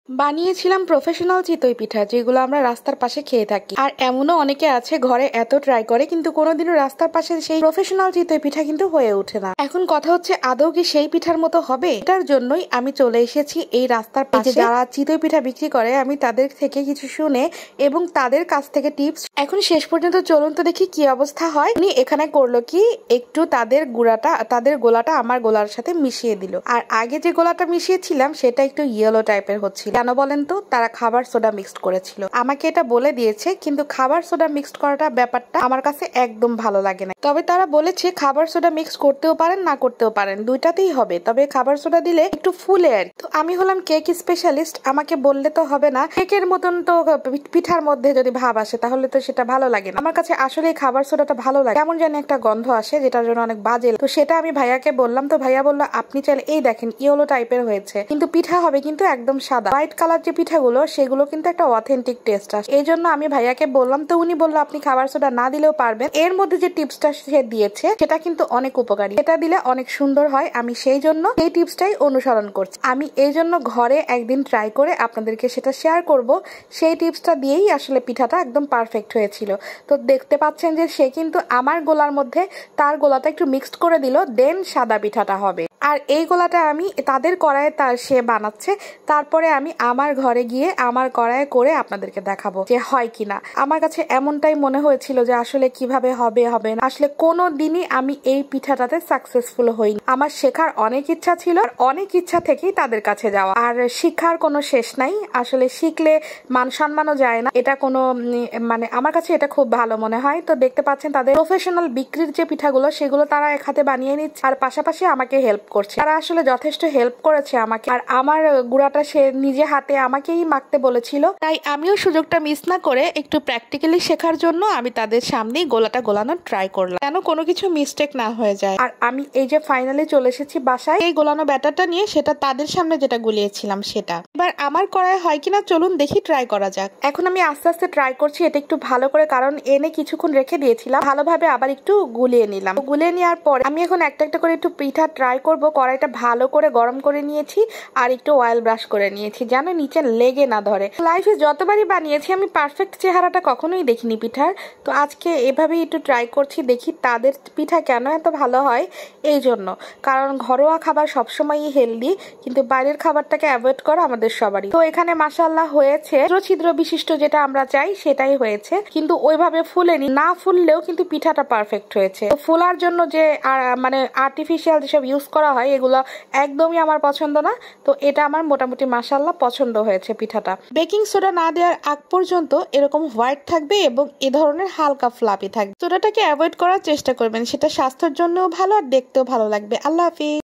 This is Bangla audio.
বানিয়েছিলাম প্রফেশনাল চিতই পিঠা, যেগুলো আমরা রাস্তার পাশে খেয়ে থাকি। আর এমনও অনেকে আছে ঘরে এত ট্রাই করে কিন্তু কোনোদিনও রাস্তার পাশে সেই প্রফেশনাল চিতই পিঠা কিন্তু হয়ে ওঠে না। এখন কথা হচ্ছে আদৌ কি সেই পিঠার মতো হবে? এটার জন্যই আমি চলে এসেছি এই রাস্তার পাশে যারা চিতই পিঠা বিক্রি করে, আমি তাদের থেকে কিছু শুনে এবং তাদের কাছ থেকে টিপস। এখন শেষ পর্যন্ত চলুন তো দেখি কি অবস্থা হয়। উনি এখানে করলো কি, একটু তাদের গোলাটা আমার গোলার সাথে মিশিয়ে দিল। আর আগে যে গোলাটা মিশিয়েছিলাম সেটা একটু ইয়েলো টাইপের হচ্ছিল। কেন বলেন তো? তারা খাবার সোডা মিক্সড করেছিল। আমাকে এটা বলে দিয়েছে, কিন্তু খাবার সোডা মিক্সড করাটা ব্যাপারটা আমার কাছে একদম ভালো লাগে না। তবে তারা বলেছে খাবার সোডা মিক্স করতেও পারেন, না করতেও পারেন, দুইটাতেই হবে, তবে খাবার সোডা দিলে একটু ফুলে। আর তো আমি হলাম কেক স্পেশালিস্ট, আমাকে বললে তো হবে না। কেকের মতন তো পিঠার মধ্যে যদি ভাব আসে তাহলে তো সেটা ভালো লাগে না। আমার কাছে আসলে খাবার সোডাটা ভালো লাগে, কেমন জানি একটা গন্ধ আসে যেটার জন্য অনেক বাজে। তো সেটা আমি ভাইয়াকে বললাম, তো ভাইয়া বললো আপনি চাইলে এই দেখেন ইয়েলো টাইপের হয়েছে, কিন্তু পিঠা হবে কিন্তু একদম সাদা। হোয়াইট কালার যে পিঠাগুলো সেগুলো কিন্তু একটা অথেন্টিক টেস্ট আসে। এই জন্য আমি ভাইয়াকে বললাম, তো উনি বললো আপনি খাবার সোডা না দিলেও পারবেন। এর মধ্যে যে টিপসটা সে দিয়েছে সেটা কিন্তু অনেক উপকারী, এটা দিলে অনেক সুন্দর হয়। আমি সেই জন্য এই টিপসটাই অনুসরণ করছি। আমি এই জন্য ঘরে একদিন ট্রাই করে আপনাদেরকে সেটা শেয়ার করব। সেই টিপসটা দিয়েই আসলে পিঠাটা একদম পারফেক্ট হয়েছিল। তো দেখতে পাচ্ছেন যে সে কিন্তু আমার গোলার মধ্যে তার গোলাটা একটু মিক্সড করে দিল, দেন সাদা পিঠাটা হবে। আর এই গোলাটা আমি তাদের কড়াইয়ে সে বানাচ্ছে, তারপরে আমি আমার ঘরে গিয়ে আমার কড়াইয়ে করে আপনাদেরকে দেখাবো যে হয় কিনা। আমার কাছে এমনটাই মনে হয়েছিল যে আসলে কিভাবে হবে না। আসলে কোনো দিনই আমি এই পিঠাটাতে সাকসেসফুল হইনি। আমার শেখার অনেক ইচ্ছা ছিল, আর অনেক ইচ্ছা থেকেই তাদের কাছে যাওয়া। আর শিক্ষার কোনো শেষ নাই, আসলে শিখলে মান সম্মানও যায় না। এটা কোনো মানে আমার কাছে এটা খুব ভালো মনে হয়। তো দেখতে পাচ্ছেন তাদের প্রফেশনাল বিক্রির যে পিঠাগুলো সেগুলো তারা এক হাতে বানিয়ে নিচ্ছে, আর পাশাপাশি আমাকে হেল্প করছে। তারা আসলে যথেষ্ট হেল্প করেছে আমাকে। আর আমার গুঁড়াটা সে নিজে হাতে আমাকেই মাখতে বলেছিল, তাই আমিও সুযোগটা মিস না করে একটু প্র্যাকটিক্যালি শেখার জন্য আমি তাদের সামনেই গোলাটা গোলানোর ট্রাই করলাম, যেন কোনো কিছু মিস্টেক না হয়ে যায়। আর আমি এই যে ফাইনালি চলে এসেছি বাসায় এই গোলানো ব্যাটারটা নিয়ে, সেটা তাদের সামনে যেটা গুলিয়েছিলাম সেটা এবার আমার করায় হয় কিনা চলুন দেখি, ট্রাই করা যাক। এখন আমি আস্তে আস্তে ট্রাই করছি এটা একটু ভালো করে, কারণ এনে কিছুক্ষণ রেখে দিয়েছিলাম, ভালোভাবে আবার একটু গুলিয়ে নিলাম। গুলিয়ে নেওয়ার পর আমি এখন একটা একটা করে একটু পিঠা ট্রাই করব। কড়াইটা ভালো করে গরম করে নিয়েছি আর একটু অয়েল ব্রাশ করে নিয়েছি যেন নিচে লেগে না ধরে। লাইফে যতবারই বানিয়েছি আমি পারফেক্ট চেহারাটা কখনোই দেখিনি পিঠার। তো আজকে এভাবেই একটু ট্রাই করছি, দেখি তাদের পিঠা কেন এত ভালো হয়। এই জন্য, কারণ ঘরোয়া খাবার সবসময়ই হেলদি, কিন্তু বাইরের খাবারটাকে অ্যাভয়েড করা আমাদের সবারই। তো এখানে মাশাআল্লাহ হয়েছে, ছিদ্র বিশিষ্ট যেটা আমরা চাই সেটাই হয়েছে, কিন্তু ওইভাবে ফুলেনি। না ফুললেও কিন্তু পিঠাটা পারফেক্ট হয়েছে। তো ফুলার জন্য যে মানে আর্টিফিশিয়াল যেসব ইউজ করা হয় এগুলো একদমই আমার পছন্দ না। তো এটা আমার মোটামুটি মাশাআল্লাহ পছন্দ হয়েছে পিঠাটা। বেকিং সোডা না দেওয়ার আগ পর্যন্ত এরকম হোয়াইট থাকবে এবং এ ধরনের হালকা ফ্লাফি থাকবে। সোডাটাকে অ্যাভয়েড করার চেষ্টা করবেন, সেটা স্বাস্থ্যের জন্যও ভালো আর দেখতেও ভালো লাগবে। আল্লাহ হাফিজ।